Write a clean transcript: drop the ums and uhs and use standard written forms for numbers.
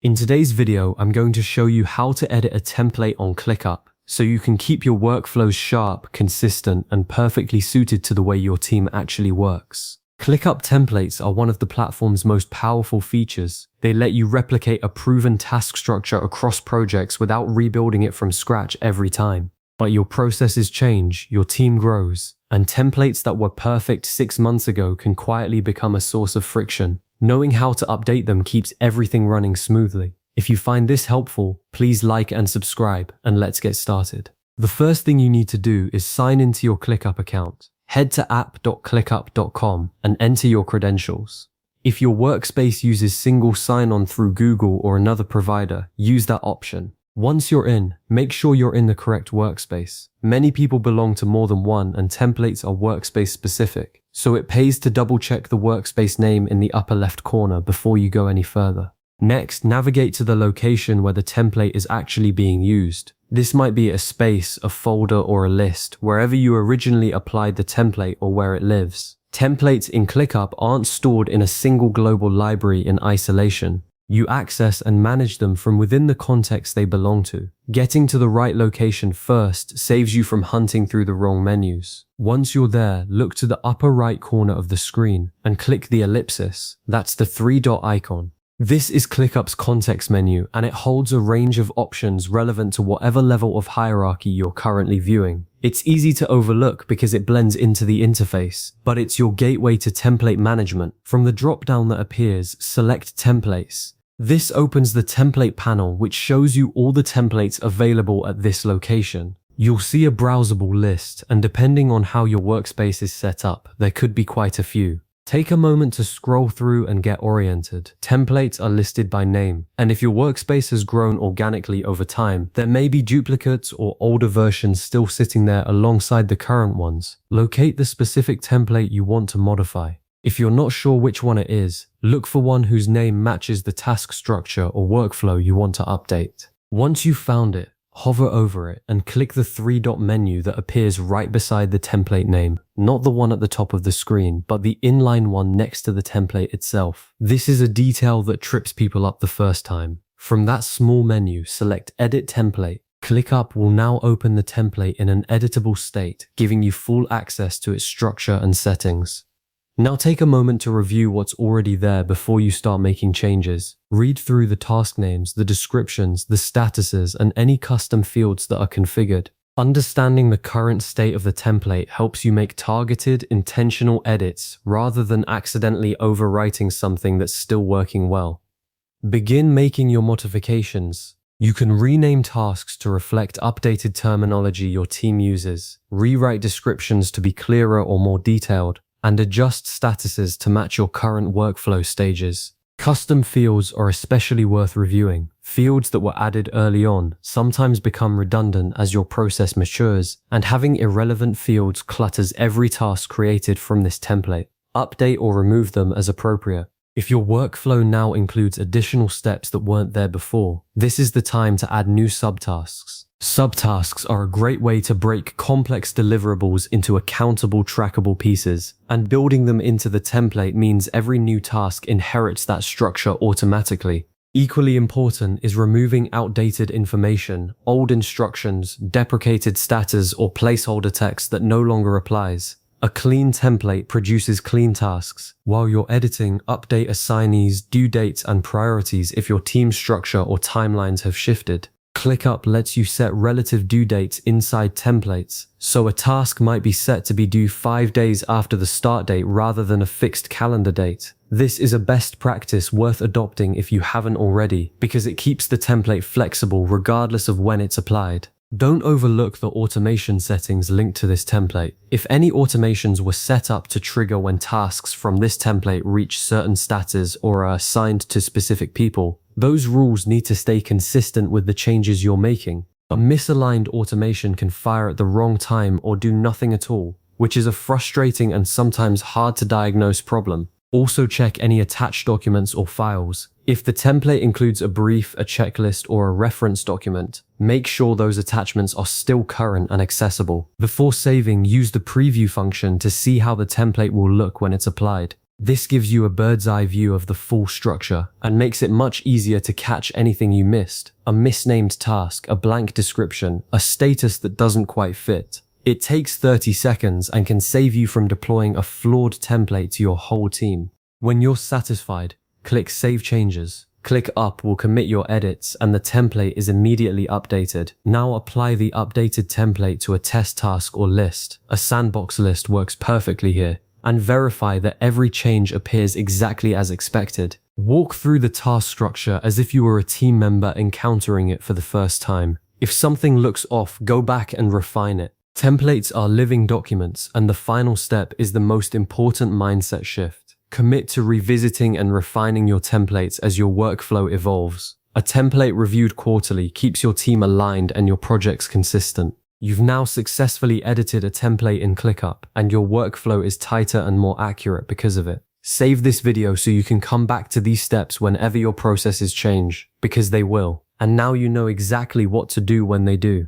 In today's video, I'm going to show you how to edit a template on ClickUp so you can keep your workflows sharp, consistent, and perfectly suited to the way your team actually works. ClickUp templates are one of the platform's most powerful features. They let you replicate a proven task structure across projects without rebuilding it from scratch every time. But your processes change, your team grows, and templates that were perfect 6 months ago can quietly become a source of friction. Knowing how to update them keeps everything running smoothly. If you find this helpful, please like and subscribe, and let's get started. The first thing you need to do is sign into your ClickUp account. Head to app.clickup.com and enter your credentials. If your workspace uses single sign-on through Google or another provider, use that option. Once you're in, make sure you're in the correct workspace. Many people belong to more than one, and templates are workspace specific, so it pays to double check the workspace name in the upper left corner before you go any further. Next, navigate to the location where the template is actually being used. This might be a space, a folder, or a list, wherever you originally applied the template or where it lives. Templates in ClickUp aren't stored in a single global library in isolation. You access and manage them from within the context they belong to. Getting to the right location first saves you from hunting through the wrong menus. Once you're there, look to the upper right corner of the screen and click the ellipsis. That's the 3-dot icon. This is ClickUp's context menu, and it holds a range of options relevant to whatever level of hierarchy you're currently viewing. It's easy to overlook because it blends into the interface, but it's your gateway to template management. From the drop-down that appears, select Templates. This opens the template panel, which shows you all the templates available at this location. You'll see a browsable list, and depending on how your workspace is set up, there could be quite a few. Take a moment to scroll through and get oriented. Templates are listed by name, and if your workspace has grown organically over time, there may be duplicates or older versions still sitting there alongside the current ones. Locate the specific template you want to modify. If you're not sure which one it is, look for one whose name matches the task structure or workflow you want to update. Once you've found it, hover over it and click the 3-dot menu that appears right beside the template name. Not the one at the top of the screen, but the inline one next to the template itself. This is a detail that trips people up the first time. From that small menu, select Edit Template. ClickUp will now open the template in an editable state, giving you full access to its structure and settings. Now take a moment to review what's already there before you start making changes. Read through the task names, the descriptions, the statuses, and any custom fields that are configured. Understanding the current state of the template helps you make targeted, intentional edits rather than accidentally overwriting something that's still working well. Begin making your modifications. You can rename tasks to reflect updated terminology your team uses, rewrite descriptions to be clearer or more detailed, and adjust statuses to match your current workflow stages. Custom fields are especially worth reviewing. Fields that were added early on sometimes become redundant as your process matures, and having irrelevant fields clutters every task created from this template. Update or remove them as appropriate. If your workflow now includes additional steps that weren't there before, this is the time to add new subtasks. Subtasks are a great way to break complex deliverables into accountable, trackable pieces, and building them into the template means every new task inherits that structure automatically. Equally important is removing outdated information, old instructions, deprecated status, or placeholder text that no longer applies. A clean template produces clean tasks. While you're editing, update assignees, due dates, and priorities if your team structure or timelines have shifted. ClickUp lets you set relative due dates inside templates, so a task might be set to be due 5 days after the start date rather than a fixed calendar date. This is a best practice worth adopting if you haven't already, because it keeps the template flexible regardless of when it's applied. Don't overlook the automation settings linked to this template. If any automations were set up to trigger when tasks from this template reach certain status or are assigned to specific people, those rules need to stay consistent with the changes you're making. A misaligned automation can fire at the wrong time or do nothing at all, which is a frustrating and sometimes hard to diagnose problem. Also check any attached documents or files. If the template includes a brief, a checklist, or a reference document, make sure those attachments are still current and accessible. Before saving, use the preview function to see how the template will look when it's applied. This gives you a bird's eye view of the full structure and makes it much easier to catch anything you missed, a misnamed task, a blank description, a status that doesn't quite fit. It takes 30 seconds and can save you from deploying a flawed template to your whole team. When you're satisfied, click Save Changes. ClickUp will commit your edits and the template is immediately updated. Now apply the updated template to a test task or list. A sandbox list works perfectly here. And verify that every change appears exactly as expected. Walk through the task structure as if you were a team member encountering it for the first time. If something looks off, go back and refine it. Templates are living documents, and the final step is the most important mindset shift. Commit to revisiting and refining your templates as your workflow evolves. A template reviewed quarterly keeps your team aligned and your projects consistent. You've now successfully edited a template in ClickUp, and your workflow is tighter and more accurate because of it. Save this video so you can come back to these steps whenever your processes change, because they will. And now you know exactly what to do when they do.